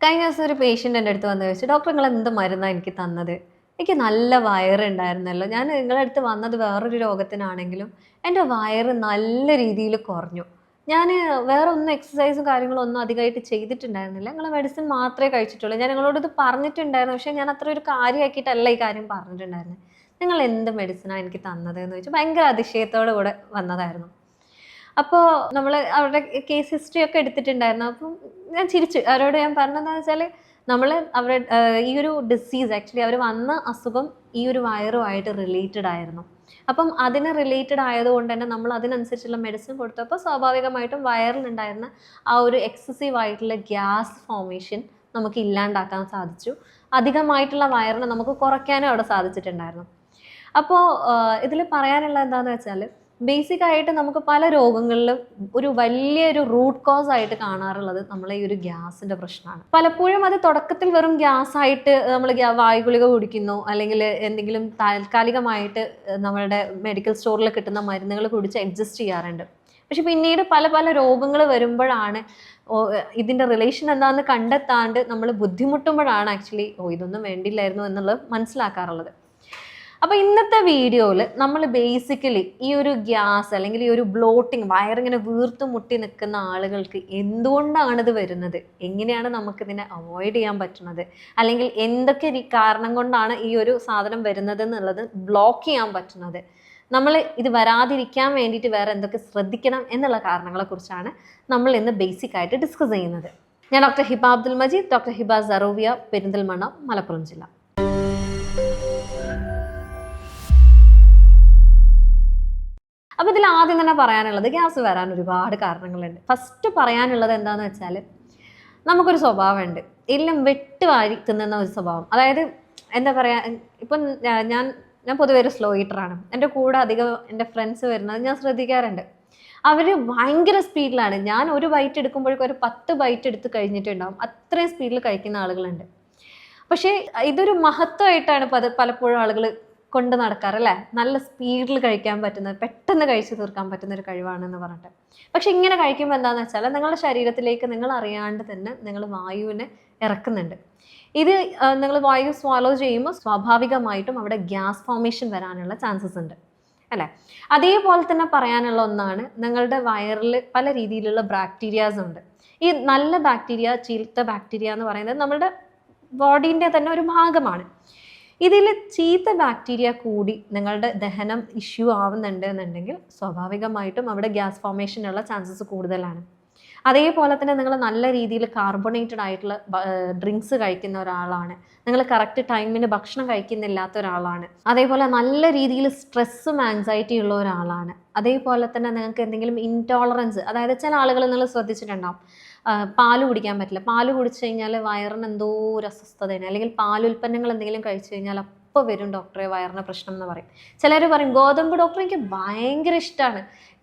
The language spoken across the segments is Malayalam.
കഴിഞ്ഞ ദിവസം ഒരു പേഷ്യൻ്റ് എൻ്റെ അടുത്ത് വന്ന് ചോദിച്ചു, ഡോക്ടർ നിങ്ങൾ എന്ത് മരുന്നാണ് എനിക്ക് തന്നത്? എനിക്ക് നല്ല വയറുണ്ടായിരുന്നല്ലോ. ഞാൻ നിങ്ങളുടെ അടുത്ത് വന്നത് വേറൊരു രോഗത്തിനാണെങ്കിലും എൻ്റെ വയറ് നല്ല രീതിയിൽ കുറഞ്ഞു. ഞാൻ വേറെ ഒന്നും എക്സസൈസും കാര്യങ്ങളും ഒന്നും അധികമായിട്ട് ചെയ്തിട്ടുണ്ടായിരുന്നില്ല. നിങ്ങൾ മെഡിസിൻ മാത്രമേ കഴിച്ചിട്ടുള്ളൂ. ഞാൻ നിങ്ങളോട് ഇത് പറഞ്ഞിട്ടുണ്ടായിരുന്നു. പക്ഷേ ഞാൻ അത്ര ഒരു കാര്യമാക്കിയിട്ടല്ല ഈ കാര്യം പറഞ്ഞിട്ടുണ്ടായിരുന്നത്. നിങ്ങൾ എന്ത് മെഡിസിനാണ് എനിക്ക് തന്നത് എന്ന് ചോദിച്ചു. ഭയങ്കര അതിശയത്തോടു കൂടെ വന്നതായിരുന്നു. അപ്പോൾ നമ്മൾ അവരുടെ കേസ് ഹിസ്റ്ററി ഒക്കെ എടുത്തിട്ടുണ്ടായിരുന്നു. അപ്പം ഞാൻ ചിരിച്ചു. അവരോട് ഞാൻ പറഞ്ഞതെന്ന് വെച്ചാൽ നമ്മൾ അവരുടെ ഈ ഒരു ഡിസീസ് ആക്ച്വലി അവർ വന്ന അസുഖം ഈ ഒരു വയറുമായിട്ട് റിലേറ്റഡ് ആയിരുന്നു. അപ്പം അതിന് റിലേറ്റഡ് ആയതുകൊണ്ട് തന്നെ നമ്മൾ അതിനനുസരിച്ചുള്ള മെഡിസിൻ കൊടുത്തപ്പോൾ സ്വാഭാവികമായിട്ടും വയറിലുണ്ടായിരുന്ന ആ ഒരു എക്സസീവ് ആയിട്ടുള്ള ഗ്യാസ് ഫോർമേഷൻ നമുക്ക് ഇല്ലാണ്ടാക്കാൻ സാധിച്ചു. അധികമായിട്ടുള്ള വയറിനെ നമുക്ക് കുറയ്ക്കാനും അവിടെ സാധിച്ചിട്ടുണ്ടായിരുന്നു. അപ്പോൾ ഇതിൽ പറയാനുള്ളത് എന്താണെന്ന് വെച്ചാൽ ബേസിക് ആയിട്ട് നമുക്ക് പല രോഗങ്ങളിലും ഒരു വലിയൊരു റൂട്ട് കോസ് ആയിട്ട് കാണാറുള്ളത് നമ്മളെ ഈ ഒരു ഗ്യാസിന്റെ പ്രശ്നമാണ്. പലപ്പോഴും അത് തുടക്കത്തിൽ വെറും ഗ്യാസ് ആയിട്ട് നമ്മൾ വായുഗുളിക കുടിക്കുന്നു, അല്ലെങ്കിൽ എന്തെങ്കിലും താൽക്കാലികമായിട്ട് നമ്മളുടെ മെഡിക്കൽ സ്റ്റോറിൽ കിട്ടുന്ന മരുന്നുകൾ കുടിച്ച് അഡ്ജസ്റ്റ് ചെയ്യാറുണ്ട്. പക്ഷെ പിന്നീട് പല പല രോഗങ്ങൾ വരുമ്പോഴാണ് ഇതിന്റെ റിലേഷൻ എന്താണെന്ന് കണ്ടെത്താണ്ട് നമ്മൾ ബുദ്ധിമുട്ടുമ്പോഴാണ് ആക്ച്വലി ഇതൊന്നും വേണ്ടില്ലായിരുന്നു എന്നുള്ളത് മനസ്സിലാക്കാറുള്ളത്. അപ്പോൾ ഇന്നത്തെ വീഡിയോയിൽ നമ്മൾ ബേസിക്കലി ഈ ഒരു ഗ്യാസ് അല്ലെങ്കിൽ ഈ ഒരു ബ്ലോട്ടിങ്, വയറിങ്ങനെ വീർത്ത് മുട്ടി നിൽക്കുന്ന ആളുകൾക്ക് എന്തുകൊണ്ടാണ് ഇത് വരുന്നത്, എങ്ങനെയാണ് നമുക്കിതിനെ അവോയ്ഡ് ചെയ്യാൻ പറ്റുന്നത്, അല്ലെങ്കിൽ എന്തൊക്കെ കാരണം കൊണ്ടാണ് ഈ ഒരു സാധനം വരുന്നത് എന്നുള്ളത് ബ്ലോക്ക് ചെയ്യാൻ പറ്റുന്നത്, നമ്മൾ ഇത് വരാതിരിക്കാൻ വേണ്ടിയിട്ട് വേറെ എന്തൊക്കെ ശ്രദ്ധിക്കണം എന്നുള്ള കാരണങ്ങളെക്കുറിച്ചാണ് നമ്മൾ ഇന്ന് ബേസിക് ആയിട്ട് ഡിസ്കസ് ചെയ്യുന്നത്. ഞാൻ ഡോക്ടർ ഹിബ അബ്ദുൽ മജീദ്, ഡോക്ടർ ഹിബ സറൂവിയ, പെരിന്തൽമണ്ണ, മലപ്പുറം ജില്ല. അപ്പോൾ ഇതിൽ ആദ്യം തന്നെ പറയാനുള്ളത് ഗ്യാസ് വരാൻ ഒരുപാട് കാരണങ്ങളുണ്ട്. ഫസ്റ്റ് പറയാനുള്ളത് എന്താണെന്ന് വെച്ചാൽ നമുക്കൊരു സ്വഭാവമുണ്ട്, എല്ലാം വെട്ടുവാരി തിന്നുന്ന ഒരു സ്വഭാവം. അതായത് എന്താ പറയുക, ഇപ്പം ഞാൻ പൊതുവെ ഒരു സ്ലോ ഈറ്ററാണ്. എൻ്റെ കൂടെ അധികം എൻ്റെ ഫ്രണ്ട്സ് വരുന്നത് ഞാൻ ശ്രദ്ധിക്കാറുണ്ട്. അവർ ഭയങ്കര സ്പീഡിലാണ്. ഞാൻ ഒരു ബൈറ്റ് എടുക്കുമ്പോഴേക്കും ഒരു 10 ബൈറ്റ് എടുത്ത് കഴിഞ്ഞിട്ടുണ്ടാവും. അത്രയും സ്പീഡിൽ കഴിക്കുന്ന ആളുകളുണ്ട്. പക്ഷേ ഇതൊരു മഹത്വമായിട്ടാണ് പലപ്പോഴും ആളുകൾ കൊണ്ട് നടക്കാറല്ലേ, നല്ല സ്പീഡിൽ കഴിക്കാൻ പറ്റുന്നത്, പെട്ടെന്ന് കഴിച്ചു തീർക്കാൻ പറ്റുന്ന ഒരു കഴിവാണെന്ന് പറഞ്ഞിട്ട്. പക്ഷെ ഇങ്ങനെ കഴിക്കുമ്പോൾ എന്താണെന്ന് വെച്ചാൽ നിങ്ങളുടെ ശരീരത്തിലേക്ക് നിങ്ങൾ അറിയാണ്ട് തന്നെ നിങ്ങൾ വായുവിനെ ഇറക്കുന്നുണ്ട്. ഇത് നിങ്ങൾ വായു സ്വാലോ ചെയ്യുമ്പോൾ സ്വാഭാവികമായിട്ടും അവിടെ ഗ്യാസ് ഫോർമേഷൻ വരാനുള്ള ചാൻസസ് ഉണ്ട് അല്ലേ. അതേപോലെ തന്നെ പറയാനുള്ള ഒന്നാണ്, നിങ്ങളുടെ വയറിൽ പല രീതിയിലുള്ള ബാക്ടീരിയാസ് ഉണ്ട്. ഈ നല്ല ബാക്ടീരിയ, ചീത്ത ബാക്ടീരിയ എന്ന് പറയുന്നത് നമ്മുടെ ബോഡീൻ്റെ തന്നെ ഒരു ഭാഗമാണ്. ഇതിൽ ചീത്ത ബാക്ടീരിയ കൂടി നിങ്ങളുടെ ദഹനം ഇഷ്യൂ ആവുന്നുണ്ട് എന്നുണ്ടെങ്കിൽ സ്വാഭാവികമായിട്ടും അവിടെ ഗ്യാസ് ഫോർമേഷനുള്ള ചാൻസസ് കൂടുതലാണ്. അതേപോലെ തന്നെ നിങ്ങൾ നല്ല രീതിയിൽ കാർബണേറ്റഡ് ആയിട്ടുള്ള ഡ്രിങ്ക്സ് കഴിക്കുന്ന ഒരാളാണ്, നിങ്ങൾ കറക്റ്റ് ടൈമിന് ഭക്ഷണം കഴിക്കുന്നില്ലാത്ത ഒരാളാണ്, അതേപോലെ നല്ല രീതിയിൽ സ്ട്രെസ്സും ആങ്സൈറ്റി ഉള്ള ഒരാളാണ്, അതേപോലെ തന്നെ നിങ്ങൾക്ക് എന്തെങ്കിലും ഇൻടോളറൻസ്, അതായത് ചില ആളുകൾ നിങ്ങൾ ശ്രദ്ധിച്ചിട്ടുണ്ടാവും പാല് കുടിക്കാൻ പറ്റില്ല. പാല് കുടിച്ചു കഴിഞ്ഞാൽ വയറിന് എന്തോ ഒരു അസ്വസ്ഥതയാണ്, അല്ലെങ്കിൽ പാലുൽപ്പന്നങ്ങൾ എന്തെങ്കിലും കഴിച്ചു കഴിഞ്ഞാൽ അപ്പോൾ വരും ഡോക്ടറെ വയറിന് പ്രശ്നം എന്ന് പറയും. ചിലർ പറയും ഗോതമ്പ് ഡോക്ടർ എനിക്ക് ഭയങ്കര ഇഷ്ടമാണ്.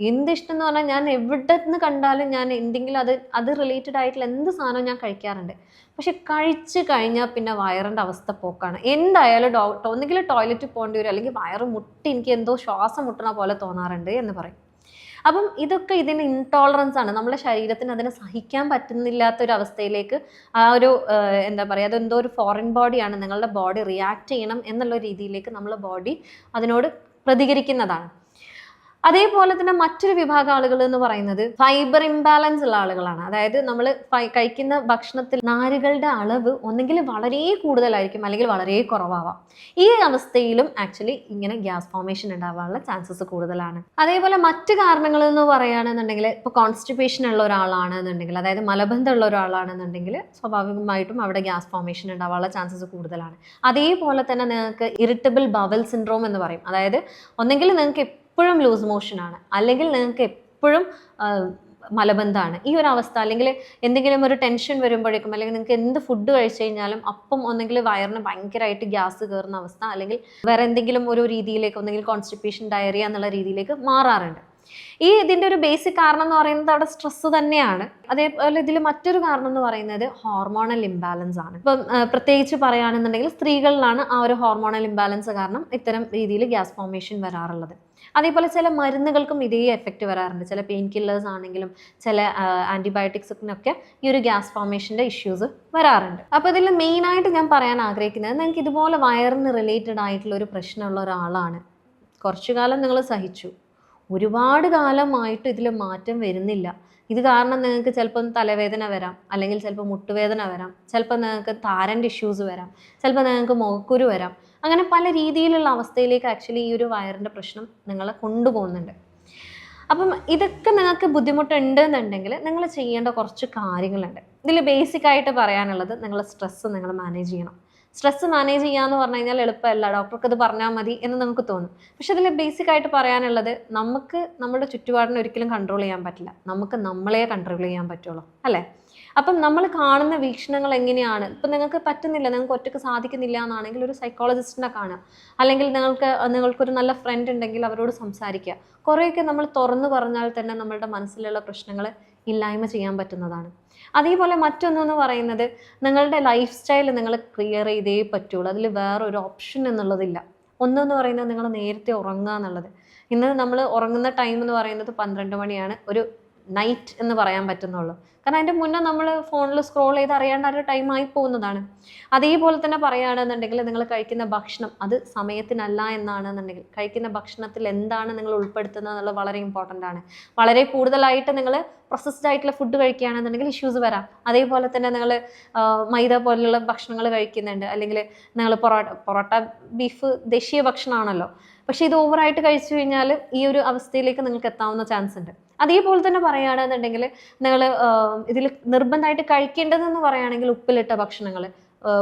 എന്ത് ഇഷ്ടം എന്ന് പറഞ്ഞാൽ ഞാൻ എവിടെ നിന്ന് കണ്ടാലും ഞാൻ എന്തെങ്കിലും അത് റിലേറ്റഡ് ആയിട്ടുള്ള എന്ത് സാധനവും ഞാൻ കഴിക്കാറുണ്ട്. പക്ഷെ കഴിച്ചു കഴിഞ്ഞാൽ പിന്നെ വയറിൻ്റെ അവസ്ഥ പോക്കാണ്. എന്തായാലും ഒന്നുകിൽ ടോയ്ലറ്റിൽ പോകേണ്ടി വരും, അല്ലെങ്കിൽ വയറ് മുട്ടി എനിക്ക് എന്തോ ശ്വാസം മുട്ടണ പോലെ തോന്നാറുണ്ട് എന്ന് പറയും. അപ്പം ഇതൊക്കെ ഇതിന് ഇൻടോളറൻസ് ആണ്. നമ്മുടെ ശരീരത്തിന് അതിനെ സഹിക്കാൻ പറ്റുന്നില്ലാത്തൊരവസ്ഥയിലേക്ക് ആ ഒരു എന്താ പറയുക, അതെന്തോ ഒരു ഫോറിൻ ബോഡിയാണ്, നിങ്ങളുടെ ബോഡി റിയാക്ട് ചെയ്യണം എന്നുള്ള രീതിയിലേക്ക് നമ്മളെ ബോഡി അതിനോട് പ്രതികരിക്കുന്നതാണ്. അതേപോലെ തന്നെ മറ്റൊരു വിഭാഗം ആളുകൾ എന്ന് പറയുന്നത് ഫൈബർ ഇംബാലൻസ് ഉള്ള ആളുകളാണ്. അതായത് നമ്മൾ കഴിക്കുന്ന ഭക്ഷണത്തിൽ നാരുകളുടെ അളവ് ഒന്നെങ്കിൽ വളരെ കൂടുതലായിരിക്കും, അല്ലെങ്കിൽ വളരെ കുറവാവാം. ഈ അവസ്ഥയിലും ആക്ച്വലി ഇങ്ങനെ ഗ്യാസ് ഫോർമേഷൻ ഉണ്ടാവാനുള്ള ചാൻസസ് കൂടുതലാണ്. അതേപോലെ മറ്റു കാരണങ്ങൾ എന്ന് പറയുകയാണെന്നുണ്ടെങ്കിൽ, ഇപ്പോൾ കോൺസ്റ്റിപ്പേഷൻ ഉള്ള ഒരാളാണെന്നുണ്ടെങ്കിൽ, അതായത് മലബന്ധമുള്ള ഒരാളാണെന്നുണ്ടെങ്കിൽ സ്വാഭാവികമായിട്ടും അവിടെ ഗ്യാസ് ഫോർമേഷൻ ഉണ്ടാവാനുള്ള ചാൻസസ് കൂടുതലാണ്. അതേപോലെ തന്നെ നിങ്ങൾക്ക് ഇറിറ്റബിൾ ബവൽ സിൻഡ്രോം എന്ന് പറയും. അതായത് ഒന്നെങ്കിൽ നിങ്ങൾക്ക് എപ്പോഴും ലൂസ് മോഷനാണ്, അല്ലെങ്കിൽ നിങ്ങൾക്ക് എപ്പോഴും മലബന്ധമാണ്. ഈ ഒരു അവസ്ഥ, അല്ലെങ്കിൽ എന്തെങ്കിലും ഒരു ടെൻഷൻ വരുമ്പോഴേക്കും, അല്ലെങ്കിൽ നിങ്ങൾക്ക് എന്ത് ഫുഡ് കഴിച്ചു കഴിഞ്ഞാലും അപ്പം ഒന്നെങ്കിൽ വയറിന് ഭയങ്കരമായിട്ട് ഗ്യാസ് കയറുന്ന അവസ്ഥ, അല്ലെങ്കിൽ വേറെ എന്തെങ്കിലും ഒരു രീതിയിലേക്ക് ഒന്നെങ്കിൽ കോൺസ്റ്റിപ്പേഷൻ, ഡയറിയ എന്നുള്ള രീതിയിലേക്ക് മാറാറുണ്ട്. ഇതിൻ്റെ ഒരു ബേസിക് കാരണം എന്ന് പറയുന്നത് അവിടെ സ്ട്രെസ്സ് തന്നെയാണ്. അതേപോലെ ഇതിൽ മറ്റൊരു കാരണം എന്ന് പറയുന്നത് ഹോർമോണൽ ഇംബാലൻസ് ആണ്. ഇപ്പം പ്രത്യേകിച്ച് പറയുകയാണെന്നുണ്ടെങ്കിൽ സ്ത്രീകളിലാണ് ആ ഒരു ഹോർമോണൽ ഇംബാലൻസ് കാരണം ഇത്തരം രീതിയിൽ ഗ്യാസ് ഫോർമേഷൻ വരാറുള്ളത്. അതേപോലെ ചില മരുന്നുകൾക്കും ഇതേ എഫക്റ്റ് വരാറുണ്ട്. ചില പെയിൻ കില്ലേഴ്സ് ആണെങ്കിലും ചില ആൻറ്റിബയോട്ടിക്സിനൊക്കെ ഈ ഒരു ഗ്യാസ് ഫോർമേഷൻ്റെ ഇഷ്യൂസ് വരാറുണ്ട്. അപ്പോൾ ഇതിൽ മെയിനായിട്ട് ഞാൻ പറയാൻ ആഗ്രഹിക്കുന്നത്, നിങ്ങൾക്ക് ഇതുപോലെ വയറിന് റിലേറ്റഡ് ആയിട്ടുള്ള ഒരു പ്രശ്നമുള്ള ഒരാളാണ്, കുറച്ചു കാലം നിങ്ങൾ സഹിച്ചു, ഒരുപാട് കാലമായിട്ട് ഇതിൽ മാറ്റം വരുന്നില്ല. ഇത് കാരണം നിങ്ങൾക്ക് ചിലപ്പം തലവേദന വരാം, അല്ലെങ്കിൽ ചിലപ്പോൾ മുട്ടുവേദന വരാം, ചിലപ്പോൾ നിങ്ങൾക്ക് താരൻ്റെ ഇഷ്യൂസ് വരാം, ചിലപ്പോൾ നിങ്ങൾക്ക് മുഖക്കുരു വരാം. അങ്ങനെ പല രീതിയിലുള്ള അവസ്ഥയിലേക്ക് ആക്ച്വലി ഈ ഒരു വയറിൻ്റെ പ്രശ്നം നിങ്ങളെ കൊണ്ടുപോകുന്നുണ്ട്. അപ്പം ഇതൊക്കെ നിങ്ങൾക്ക് ബുദ്ധിമുട്ടുണ്ട് എന്നുണ്ടെങ്കിൽ നിങ്ങൾ ചെയ്യേണ്ട കുറച്ച് കാര്യങ്ങളുണ്ട്. ഇതിൽ ബേസിക്കായിട്ട് പറയാനുള്ളത്, നിങ്ങൾ സ്ട്രെസ്സ് നിങ്ങൾ മാനേജ് ചെയ്യണം. സ്ട്രെസ്സ് മാനേജ് ചെയ്യാന്ന് പറഞ്ഞു കഴിഞ്ഞാൽ എളുപ്പമല്ല, ഡോക്ടർക്ക് ഇത് പറഞ്ഞാൽ മതി എന്ന് നമുക്ക് തോന്നും. പക്ഷെ അതിൽ ബേസിക് ആയിട്ട് പറയാനുള്ളത്, നമുക്ക് നമ്മുടെ ചുറ്റുപാടിനെ ഒരിക്കലും കൺട്രോൾ ചെയ്യാൻ പറ്റില്ല, നമുക്ക് നമ്മളെ കൺട്രോൾ ചെയ്യാൻ പറ്റുള്ളൂ, അല്ലേ? അപ്പം നമ്മൾ കാണുന്ന വീക്ഷണങ്ങൾ എങ്ങനെയാണ്, ഇപ്പം നിങ്ങൾക്ക് പറ്റുന്നില്ല, നിങ്ങൾക്ക് ഒറ്റയ്ക്ക് സാധിക്കുന്നില്ല എന്നാണെങ്കിൽ ഒരു സൈക്കോളജിസ്റ്റിനെ കാണുക, അല്ലെങ്കിൽ നിങ്ങൾക്കൊരു നല്ല ഫ്രണ്ട് ഉണ്ടെങ്കിൽ അവരോട് സംസാരിക്കുക. കുറേയൊക്കെ നമ്മൾ തുറന്നു പറഞ്ഞാൽ തന്നെ നമ്മളുടെ മനസ്സിലുള്ള പ്രശ്നങ്ങൾ ഇല്ലായ്മ ചെയ്യാൻ പറ്റുന്നതാണ്. അതേപോലെ മറ്റൊന്നെന്ന് പറയുന്നത്, നിങ്ങളുടെ ലൈഫ് സ്റ്റൈൽ നിങ്ങൾ ക്ലിയർ ചെയ്തേ പറ്റുള്ളൂ. അതിൽ വേറൊരു ഓപ്ഷൻ എന്നുള്ളതില്ല. ഒന്നെന്ന് പറയുന്നത് നിങ്ങൾ നേരത്തെ ഉറങ്ങുക എന്നുള്ളത്. ഇന്ന് നമ്മൾ ഉറങ്ങുന്ന ടൈം എന്ന് പറയുന്നത് 12 മണിയാണ്, ഒരു നൈറ്റ് എന്ന് പറയാൻ പറ്റുന്നുള്ളൂ. കാരണം അതിൻ്റെ മുന്നേ നമ്മൾ ഫോണിൽ സ്ക്രോൾ ചെയ്ത് അറിയാണ്ട് ഒരു ടൈം ആയി പോകുന്നതാണ്. അതേപോലെ തന്നെ പറയുകയാണെന്നുണ്ടെങ്കിൽ, നിങ്ങൾ കഴിക്കുന്ന ഭക്ഷണം അത് സമയത്തിനല്ല എന്നാണെന്നുണ്ടെങ്കിൽ, കഴിക്കുന്ന ഭക്ഷണത്തിൽ എന്താണ് നിങ്ങൾ ഉൾപ്പെടുത്തുന്നത് എന്നുള്ളത് വളരെ ഇമ്പോർട്ടൻ്റ് ആണ്. വളരെ കൂടുതലായിട്ട് നിങ്ങൾ പ്രോസസ്ഡ് ആയിട്ടുള്ള ഫുഡ് കഴിക്കുകയാണെന്നുണ്ടെങ്കിൽ ഇഷ്യൂസ് വരാം. അതേപോലെ തന്നെ നിങ്ങൾ മൈദ പോലുള്ള ഭക്ഷണങ്ങൾ കഴിക്കുന്നുണ്ട്, അല്ലെങ്കിൽ നിങ്ങൾ പൊറോട്ട ബീഫ് ദേശീയ ഭക്ഷണമാണല്ലോ, പക്ഷേ ഇത് ഓവറായിട്ട് കഴിച്ചു കഴിഞ്ഞാൽ ഈ ഒരു അവസ്ഥയിലേക്ക് നിങ്ങൾക്ക് എത്താവുന്ന ചാൻസ് ഉണ്ട്. അതേപോലെ തന്നെ പറയുകയാണെന്നുണ്ടെങ്കിൽ, നിങ്ങൾ ഇതിൽ നിർബന്ധമായിട്ട് കഴിക്കേണ്ടതെന്ന് പറയുകയാണെങ്കിൽ ഉപ്പിലിട്ട ഭക്ഷണങ്ങൾ,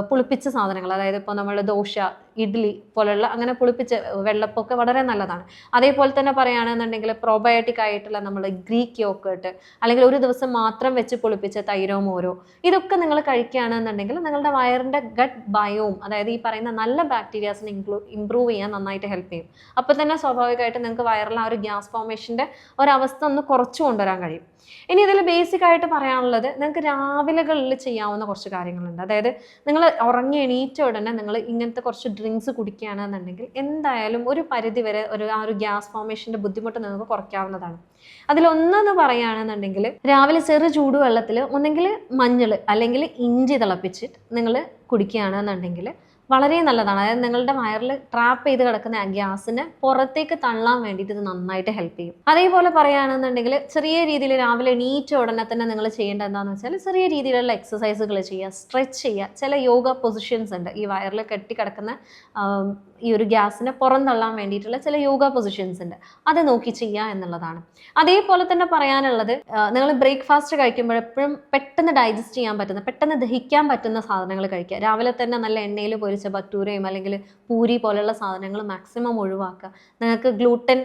പുളിപ്പിച്ച സാധനങ്ങൾ, അതായത് ഇപ്പോൾ നമ്മൾ ദോശ, ഇഡ്ഡലി പോലുള്ള അങ്ങനെ പുളിപ്പിച്ച വെള്ളപ്പൊക്കെ വളരെ നല്ലതാണ്. അതേപോലെ തന്നെ പറയുകയാണെന്നുണ്ടെങ്കിൽ പ്രോബയോട്ടിക് ആയിട്ടുള്ള നമ്മൾ ഗ്രീക്ക് യോഗർട്ട്, അല്ലെങ്കിൽ ഒരു ദിവസം മാത്രം വെച്ച് പുളിപ്പിച്ച തൈരോ മോരോ, ഇതൊക്കെ നിങ്ങൾ കഴിക്കുകയാണെന്നുണ്ടെങ്കിൽ നിങ്ങളുടെ വയറിൻ്റെ ഗട്ട് ബയോം, അതായത് ഈ പറയുന്ന നല്ല ബാക്ടീരിയാസിനെ ഇംപ്രൂവ് ചെയ്യാൻ നന്നായിട്ട് ഹെൽപ്പ് ചെയ്യും. അപ്പോൾ തന്നെ സ്വാഭാവികമായിട്ട് നിങ്ങൾക്ക് വയറിൽ ആ ഒരു ഗ്യാസ് ഫോർമേഷൻ്റെ ഒരവസ്ഥ ഒന്ന് കുറച്ച് കൊണ്ടുവരാൻ കഴിയും. ഇനി ഇതിൽ ബേസിക് ആയിട്ട് പറയാനുള്ളത്, നിങ്ങൾക്ക് രാവിലെകളിൽ ചെയ്യാവുന്ന കുറച്ച് കാര്യങ്ങളുണ്ട്. അതായത് നിങ്ങൾ ഉറങ്ങി എണീറ്റ ഉടനെ നിങ്ങൾ ഇങ്ങനത്തെ കുറച്ച് ഡ്രിങ്ക്സ് കുടിക്കുകയാണെന്നുണ്ടെങ്കിൽ എന്തായാലും ഒരു പരിധി വരെ ആ ഒരു ഗ്യാസ് ഫോർമേഷൻ്റെ ബുദ്ധിമുട്ട് നിങ്ങൾക്ക് കുറയ്ക്കാവുന്നതാണ്. അതിലൊന്നെന്ന് പറയുകയാണെന്നുണ്ടെങ്കിൽ, രാവിലെ ചെറു ചൂടുവെള്ളത്തിൽ ഒന്നെങ്കിൽ മഞ്ഞൾ അല്ലെങ്കിൽ ഇഞ്ചി തിളപ്പിച്ചിട്ട് നിങ്ങൾ കുടിക്കുകയാണെന്നുണ്ടെങ്കിൽ വളരെ നല്ലതാണ്. അതായത് നിങ്ങളുടെ വയറിൽ ട്രാപ്പ് ചെയ്ത് കിടക്കുന്ന ഗ്യാസിനെ പുറത്തേക്ക് തള്ളാൻ വേണ്ടിയിട്ട് ഇത് നന്നായിട്ട് ഹെൽപ്പ് ചെയ്യും. അതേപോലെ പറയുകയാണെന്നുണ്ടെങ്കിൽ, ചെറിയ രീതിയിൽ രാവിലെ എണീറ്റ ഉടനെ തന്നെ നിങ്ങൾ ചെയ്യേണ്ടത് എന്താണെന്ന് വെച്ചാൽ, ചെറിയ രീതിയിലുള്ള എക്സസൈസുകൾ ചെയ്യുക, സ്ട്രെച്ച് ചെയ്യുക. ചില യോഗ പൊസിഷൻസ് ഉണ്ട്, ഈ വയറിൽ കെട്ടിക്കിടക്കുന്ന ഈ ഒരു ഗ്യാസിനെ പുറന്തള്ളാൻ വേണ്ടിയിട്ടുള്ള ചില യോഗ പൊസിഷൻസ് ഉണ്ട്, അത് നോക്കി ചെയ്യുക എന്നുള്ളതാണ്. അതേപോലെ തന്നെ പറയാനുള്ളത്, നിങ്ങൾ ബ്രേക്ക്ഫാസ്റ്റ് കഴിക്കുമ്പോൾ എപ്പോഴും പെട്ടെന്ന് ഡൈജസ്റ്റ് ചെയ്യാൻ പറ്റുന്ന, പെട്ടെന്ന് ദഹിക്കാൻ പറ്റുന്ന സാധനങ്ങൾ കഴിക്കുക. രാവിലെ തന്നെ നല്ല എണ്ണയിൽ പൊരിച്ച ഭട്ടൂരയും അല്ലെങ്കിൽ പൂരി പോലുള്ള സാധനങ്ങൾ മാക്സിമം ഒഴിവാക്കുക. നിങ്ങൾക്ക് ഗ്ലൂട്ടൻ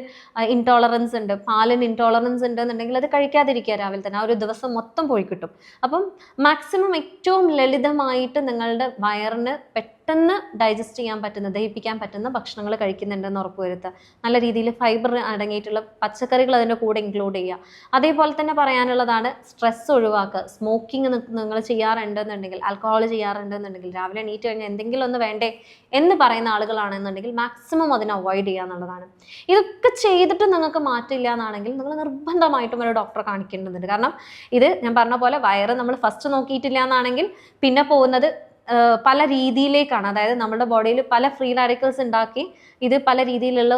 ഇൻടോളറൻസ് ഉണ്ട്, പാലിന് ഇൻടോളറൻസ് ഉണ്ട് എന്നുണ്ടെങ്കിൽ അത് കഴിക്കാതിരിക്കുക രാവിലെ തന്നെ, ആ ഒരു ദിവസം മൊത്തം പോയി കിട്ടും. അപ്പം മാക്സിമം ഏറ്റവും ലളിതമായിട്ട് നിങ്ങളുടെ വയറിന് പെട്ടെന്ന് ഡൈജസ്റ്റ് ചെയ്യാൻ പറ്റുന്ന, ദഹിപ്പിക്കാൻ പറ്റുന്ന ഭക്ഷണങ്ങൾ കഴിക്കുന്നുണ്ടെന്ന് ഉറപ്പുവരുത്തുക. നല്ല രീതിയിൽ ഫൈബർ അടങ്ങിയിട്ടുള്ള പച്ചക്കറികൾ അതിൻ്റെ കൂടെ ഇൻക്ലൂഡ് ചെയ്യുക. അതേപോലെ തന്നെ പറയാനുള്ളതാണ്, സ്ട്രെസ് ഒഴിവാക്കുക. സ്മോക്കിംഗ് നിങ്ങൾ ചെയ്യാറുണ്ടെന്നുണ്ടെങ്കിൽ, ആൽക്കഹോൾ ചെയ്യാറുണ്ടെന്നുണ്ടെങ്കിൽ, രാവിലെ എണീറ്റ് കഴിഞ്ഞാൽ എന്തെങ്കിലും ഒന്ന് വേണ്ടേ എന്ന് പറയുന്ന ആളുകളാണെന്നുണ്ടെങ്കിൽ മാക്സിമം അതിനെ അവോയ്ഡ് ചെയ്യുക എന്നുള്ളതാണ്. ഇതൊക്കെ ചെയ്തിട്ട് നിങ്ങൾക്ക് മാറ്റില്ല എന്നാണെങ്കിൽ നിങ്ങൾ നിർബന്ധമായിട്ടും ഒരു ഡോക്ടറെ കാണിക്കേണ്ടതുണ്ട്. കാരണം ഇത് ഞാൻ പറഞ്ഞ പോലെ വയറ് നമ്മൾ ഫസ്റ്റ് നോക്കിയിട്ടില്ല എന്നാണെങ്കിൽ പിന്നെ പോകുന്നത് പല രീതിയിലേക്കാണ്. അതായത് നമ്മുടെ ബോഡിയിൽ പല ഫ്രീ റാഡിക്കൽസ് ഉണ്ടാക്കി ഇത് പല രീതിയിലുള്ള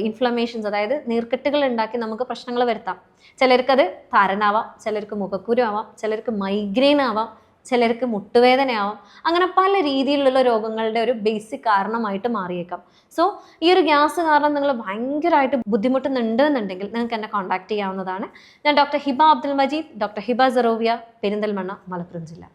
ഇൻഫ്ലമേഷൻസ്, അതായത് നീർക്കെട്ടുകൾ ഉണ്ടാക്കി നമുക്ക് പ്രശ്നങ്ങൾ വരുത്താം. ചിലർക്കത് താരനാവാം, ചിലർക്ക് മുഖക്കുരു ആവാം, ചിലർക്ക് മൈഗ്രെയിൻ ആവാം, ചിലർക്ക് മുട്ടുവേദനയാവാം. അങ്ങനെ പല രീതിയിലുള്ള രോഗങ്ങളുടെ ഒരു ബേസിക് കാരണമായിട്ട് മാറിയേക്കാം. സോ ഈ ഒരു ഗ്യാസ് കാരണം നിങ്ങൾ ഭയങ്കരമായിട്ട് ബുദ്ധിമുട്ടുന്നുണ്ട് എന്നുണ്ടെങ്കിൽ നിങ്ങൾക്ക് എന്നെ കോൺടാക്ട് ചെയ്യാവുന്നതാണ്. ഞാൻ ഡോക്ടർ ഹിബ അബ്ദുൽ മജീദ്, ഡോക്ടർ ഹിബ സറോവിയ, പെരിന്തൽമണ്ണ, മലപ്പുറം ജില്ല.